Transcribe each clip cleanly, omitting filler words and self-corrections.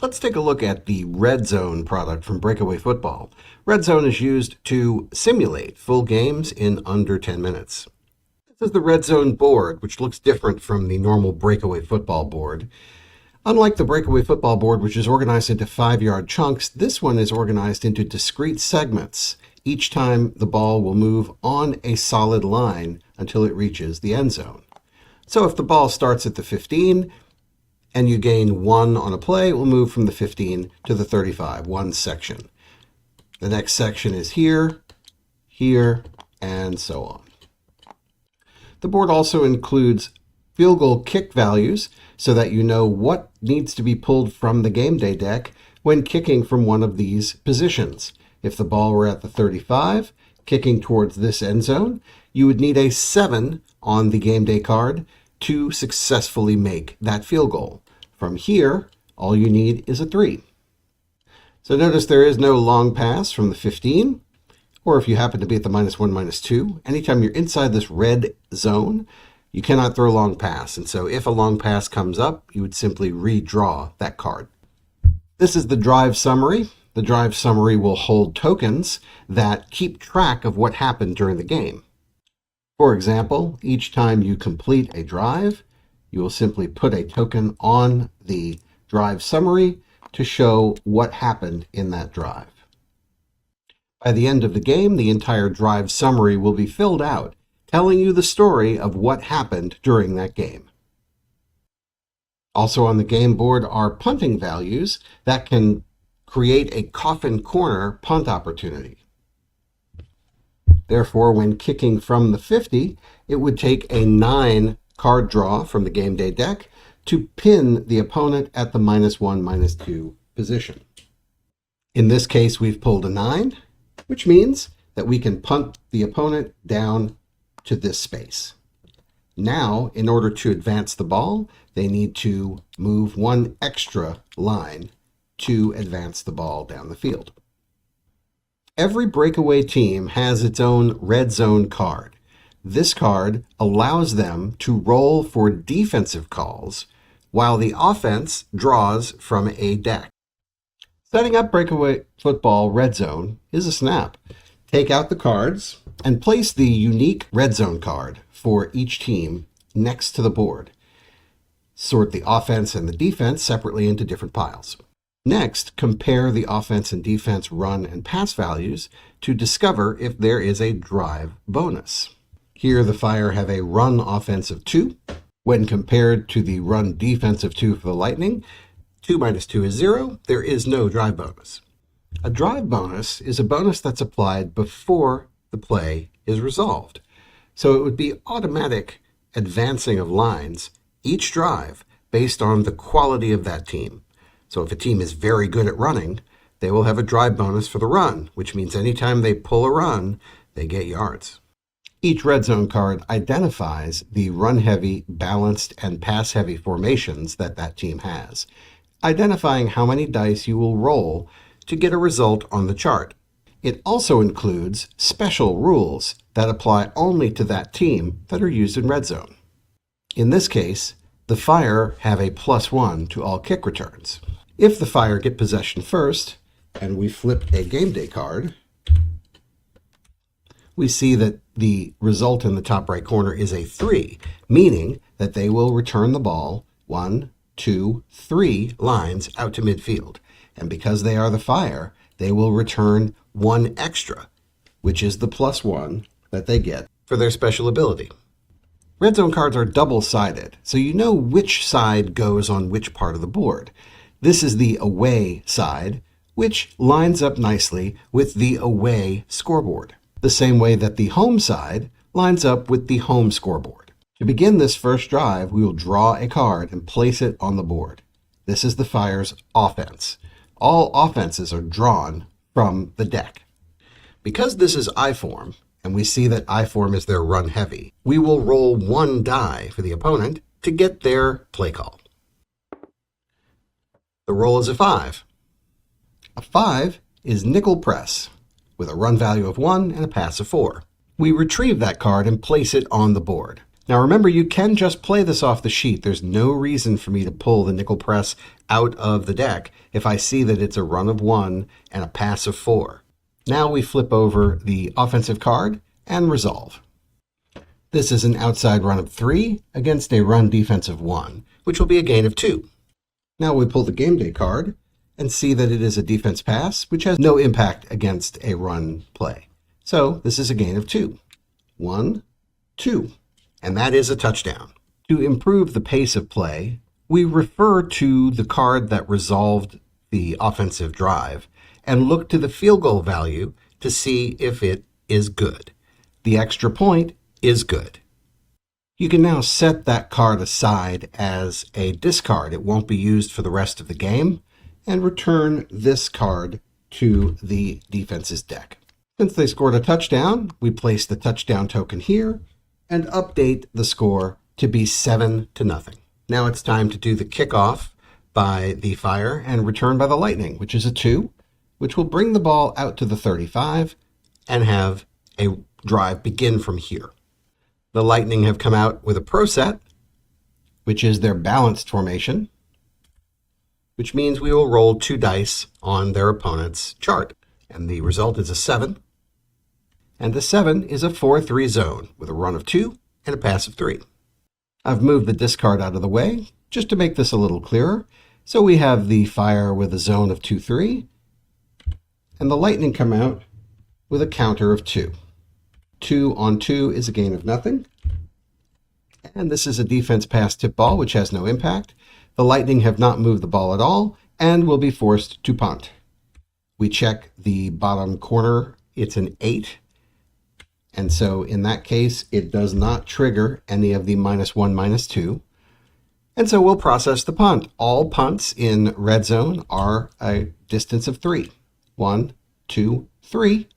Let's take a look at the Red Zone product from Breakaway Football. Red Zone is used to simulate full games in under 10 minutes. This is the Red Zone board, which looks different from the normal Breakaway Football board. Unlike the Breakaway Football board, which is organized into 5-yard chunks, this one is organized into discrete segments. Each time the ball will move on a solid line until it reaches the end zone. So if the ball starts at the 15, and you gain 1 on a play, it will move from the 15 to the 35, one section. The next section is here, here, and so on. The board also includes field goal kick values so that you know what needs to be pulled from the game day deck when kicking from one of these positions. If the ball were at the 35, kicking towards this end zone, you would need a 7 on the game day card to successfully make that field goal. From here, all you need is a 3. So notice there is no long pass from the 15, or if you happen to be at the -1, -2, anytime you're inside this red zone, you cannot throw a long pass. And so if a long pass comes up, you would simply redraw that card. This is the drive summary. The drive summary will hold tokens that keep track of what happened during the game. For example, each time you complete a drive, you will simply put a token on the drive summary to show what happened in that drive. By the end of the game, the entire drive summary will be filled out, telling you the story of what happened during that game. Also on the game board are punting values that can create a coffin corner punt opportunity. Therefore, when kicking from the 50, it would take a 9 card draw from the game day deck to pin the opponent at the -1, -2 position. In this case, we've pulled a 9, which means that we can punt the opponent down to this space. Now, in order to advance the ball, they need to move 1 extra line to advance the ball down the field. Every breakaway team has its own red zone card. This card allows them to roll for defensive calls while the offense draws from a deck. Setting up Breakaway Football Red Zone is a snap. Take out the cards and place the unique red zone card for each team next to the board. Sort the offense and the defense separately into different piles. Next, compare the offense and defense run and pass values to discover if there is a drive bonus. Here, the Fire have a run offense of 2. When compared to the run defense of 2 for the Lightning, 2 minus 2 is 0. There is no drive bonus. A drive bonus is a bonus that's applied before the play is resolved. So it would be automatic advancing of lines each drive based on the quality of that team. So if a team is very good at running, they will have a drive bonus for the run, which means anytime they pull a run, they get yards. Each red zone card identifies the run-heavy, balanced, and pass-heavy formations that that team has, identifying how many dice you will roll to get a result on the chart. It also includes special rules that apply only to that team that are used in red zone. In this case, the Fire have a +1 to all kick returns. If the Fire get possession first, and we flip a game day card, we see that the result in the top right corner is a 3, meaning that they will return the ball 1, 2, 3 lines out to midfield. And because they are the Fire, they will return 1 extra, which is the +1 that they get for their special ability. Red zone cards are double-sided, so you know which side goes on which part of the board. This is the away side, which lines up nicely with the away scoreboard, the same way that the home side lines up with the home scoreboard. To begin this first drive, we will draw a card and place it on the board. This is the Fire's offense. All offenses are drawn from the deck. Because this is I-form, and we see that I-form is their run heavy, we will roll 1 die for the opponent to get their play call. The roll is a 5. A 5 is nickel press, with a run value of 1 and a pass of 4. We retrieve that card and place it on the board. Now remember, you can just play this off the sheet. There's no reason for me to pull the nickel press out of the deck if I see that it's a run of 1 and a pass of 4. Now we flip over the offensive card and resolve. This is an outside run of 3 against a run defense of 1, which will be a gain of 2. Now we pull the game day card and see that it is a defense pass, which has no impact against a run play. So this is a gain of 2. 1, 2. And that is a touchdown. To improve the pace of play, we refer to the card that resolved the offensive drive and look to the field goal value to see if it is good. The extra point is good. You can now set that card aside as a discard. It won't be used for the rest of the game, and return this card to the defense's deck. Since they scored a touchdown, we place the touchdown token here and update the score to be 7-0. Now it's time to do the kickoff by the Fire and return by the Lightning, which is a 2, which will bring the ball out to the 35 and have a drive begin from here. The Lightning have come out with a pro set, which is their balanced formation, which means we will roll 2 dice on their opponent's chart. And the result is a 7. And the 7 is a 4-3 zone with a run of 2 and a pass of 3. I've moved the discard out of the way just to make this a little clearer. So we have the Fire with a zone of 2-3, and the Lightning come out with a counter of 2. 2 on 2 is a gain of nothing. And this is a defense pass tip ball, which has no impact. The Lightning have not moved the ball at all and will be forced to punt. We check the bottom corner. It's an 8. And so in that case, it does not trigger any of the -1, -2. And so we'll process the punt. All punts in red zone are a distance of 3. 1, 2, 3.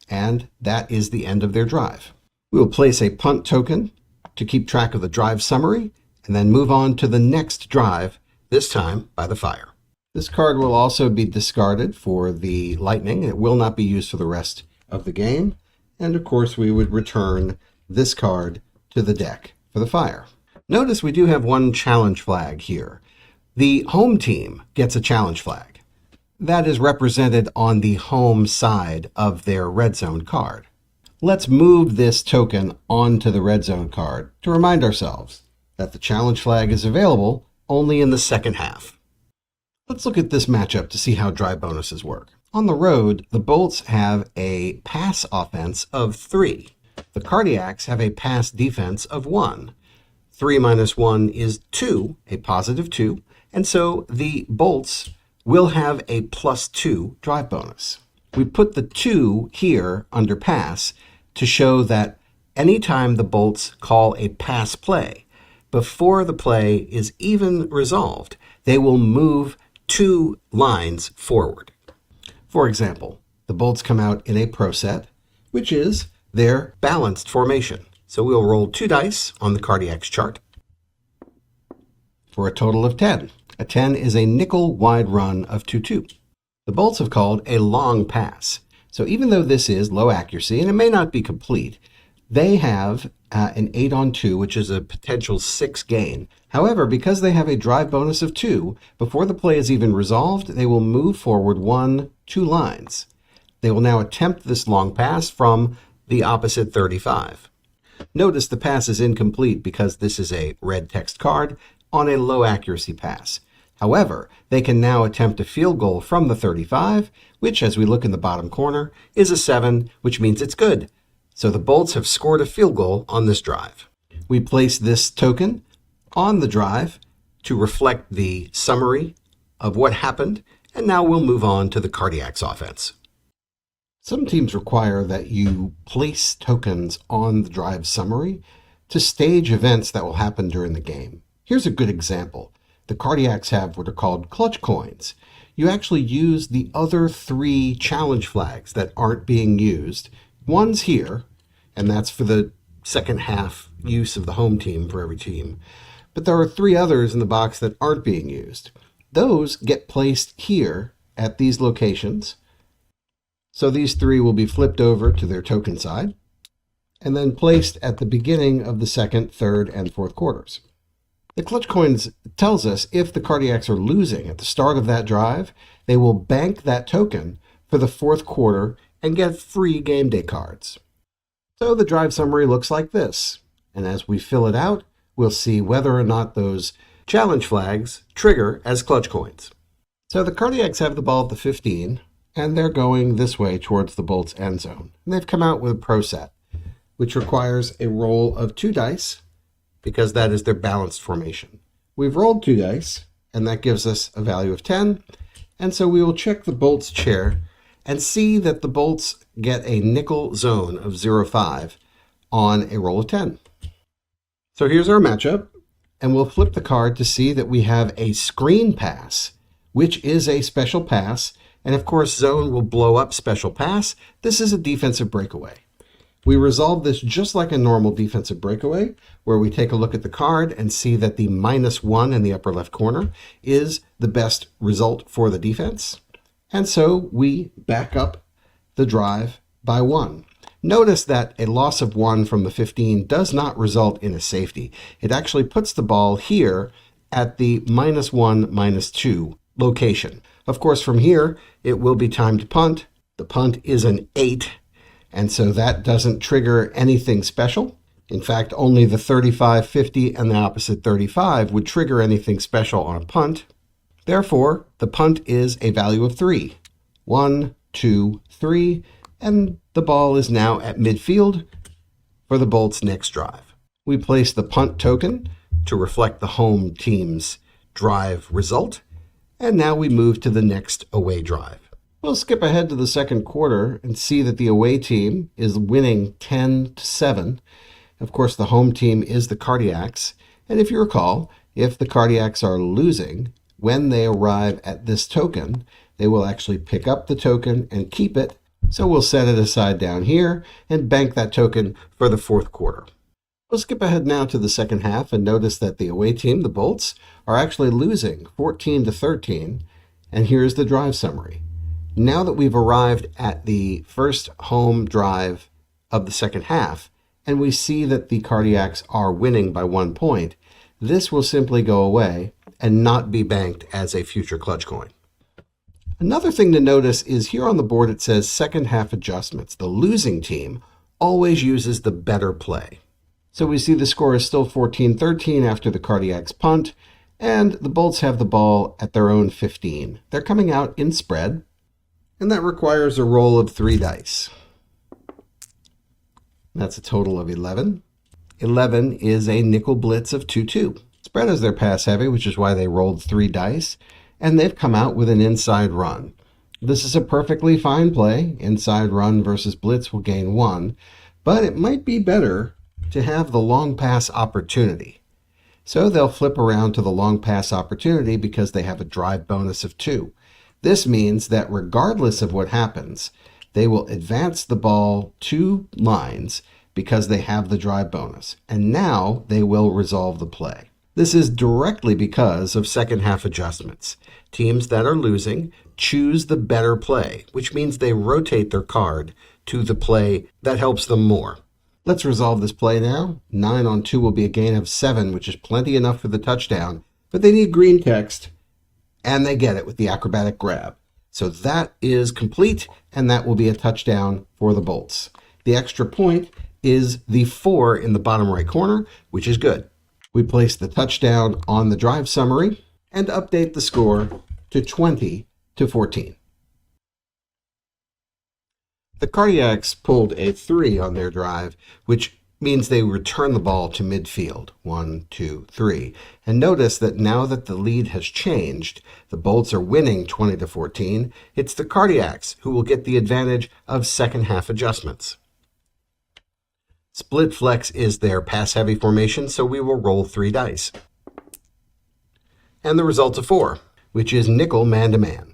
And that is the end of their drive. We will place a punt token to keep track of the drive summary and then move on to the next drive, this time by the Fire. This card will also be discarded for the Lightning. It will not be used for the rest of the game. And of course, we would return this card to the deck for the Fire. Notice we do have one challenge flag here. The home team gets a challenge flag. That is represented on the home side of their red zone card. Let's move this token onto the red zone card to remind ourselves that the challenge flag is available only in the second half. Let's look at this matchup to see how drive bonuses work. On the road, the Bolts have a pass offense of 3. The Cardiacs have a pass defense of 1. 3 minus 1 is 2, a positive 2, and so the Bolts will have a +2 drive bonus. We put the 2 here under pass to show that anytime the Bolts call a pass play, before the play is even resolved, they will move 2 lines forward. For example, the Bolts come out in a pro set, which is their balanced formation. So we'll roll 2 dice on the Cardiac's chart for a total of 10. A 10 is a nickel wide run of 2-2. The Bolts have called a long pass. So even though this is low accuracy, and it may not be complete, they have an 8 on 2, which is a potential 6 gain. However, because they have a drive bonus of 2, before the play is even resolved, they will move forward 2 lines. They will now attempt this long pass from the opposite 35. Notice the pass is incomplete because this is a red text card on a low accuracy pass. However, they can now attempt a field goal from the 35, which, as we look in the bottom corner, is a 7, which means it's good. So the Bolts have scored a field goal on this drive. We place this token on the drive to reflect the summary of what happened, and now we'll move on to the Cardiac's offense. Some teams require that you place tokens on the drive summary to stage events that will happen during the game. Here's a good example. The Cardiacs have what are called clutch coins. You actually use the other 3 challenge flags that aren't being used. One's here, and that's for the second half use of the home team for every team. But there are 3 others in the box that aren't being used. Those get placed here at these locations. So these 3 will be flipped over to their token side. and then placed at the beginning of the second, third, and fourth quarters. The clutch coins tells us if the Cardiacs are losing at the start of that drive, they will bank that token for the fourth quarter and get free game day cards. So the drive summary looks like this, and as we fill it out, we'll see whether or not those challenge flags trigger as clutch coins. So the Cardiacs have the ball at the 15, and they're going this way towards the Bolts end zone. And they've come out with a pro set, which requires a roll of 2 dice, because that is their balanced formation. We've rolled 2 dice, and that gives us a value of 10, and so we will check the Bolts chair and see that the Bolts get a nickel zone of 0-5 on a roll of 10. So here's our matchup, and we'll flip the card to see that we have a screen pass, which is a special pass, and of course zone will blow up special pass. This is a defensive breakaway. We resolve this just like a normal defensive breakaway, where we take a look at the card and see that the -1 in the upper left corner is the best result for the defense. And so we back up the drive by 1. Notice that a loss of 1 from the 15 does not result in a safety. It actually puts the ball here at the -1, -2 location. Of course, from here, it will be time to punt. The punt is an 8. And so that doesn't trigger anything special. In fact, only the 35, 50, and the opposite 35 would trigger anything special on a punt. Therefore, the punt is a value of 3. 1, 2, 3, and the ball is now at midfield for the Bolts' next drive. We place the punt token to reflect the home team's drive result, and now we move to the next away drive. We'll skip ahead to the second quarter and see that the away team is winning 10-7. Of course, the home team is the Cardiacs. And if you recall, if the Cardiacs are losing, when they arrive at this token, they will actually pick up the token and keep it. So we'll set it aside down here and bank that token for the fourth quarter. We'll skip ahead now to the second half and notice that the away team, the Bolts, are actually losing 14-13. And here's the drive summary. Now that we've arrived at the first home drive of the second half, and we see that the Cardiacs are winning by 1 point, this will simply go away and not be banked as a future clutch coin. Another thing to notice is here on the board it says second half adjustments. The losing team always uses the better play. So we see the score is still 14-13 after the Cardiacs punt, and the Bolts have the ball at their own 15. They're coming out in spread, and that requires a roll of 3 dice. That's a total of 11. 11 is a nickel blitz of 2-2. Spread is their pass heavy, which is why they rolled 3 dice, and they've come out with an inside run. This is a perfectly fine play. Inside run versus blitz will gain 1, but it might be better to have the long pass opportunity. So they'll flip around to the long pass opportunity because they have a drive bonus of 2. This means that regardless of what happens, they will advance the ball 2 lines because they have the drive bonus, and now they will resolve the play. This is directly because of second half adjustments. Teams that are losing choose the better play, which means they rotate their card to the play that helps them more. Let's resolve this play now. 9 on 2 will be a gain of 7, which is plenty enough for the touchdown, but they need green text, and they get it with the acrobatic grab. So that is complete, and that will be a touchdown for the Bolts. The extra point is the 4 in the bottom right corner, which is good. We place the touchdown on the drive summary and update the score to 20-14. The Cardiacs pulled a 3 on their drive, which means they return the ball to midfield. 1, 2, 3. And notice that now that the lead has changed, the Bolts are winning 20-14. It's the Cardiacs who will get the advantage of second half adjustments. Split flex is their pass heavy formation, so we will roll 3 dice. And the result's a 4, which is nickel man-to-man.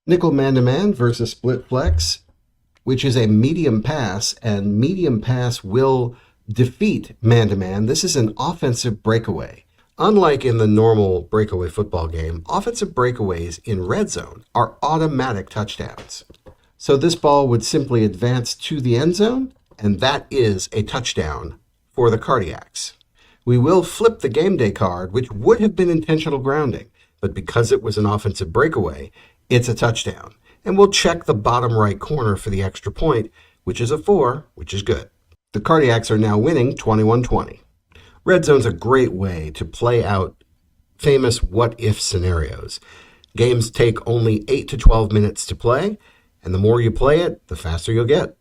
Nickel man-to-man versus split flex, which is a medium pass, and medium pass will defeat man-to-man. This is an offensive breakaway. Unlike in the normal breakaway football game, offensive breakaways in red zone are automatic touchdowns. So this ball would simply advance to the end zone, and that is a touchdown for the Cardiacs. We will flip the game day card, which would have been intentional grounding, but because it was an offensive breakaway, it's a touchdown. And we'll check the bottom right corner for the extra point, which is a 4, which is good. The Cardiacs are now winning 21-20. Red Zone's a great way to play out famous what-if scenarios. Games take only 8 to 12 minutes to play, and the more you play it, the faster you'll get.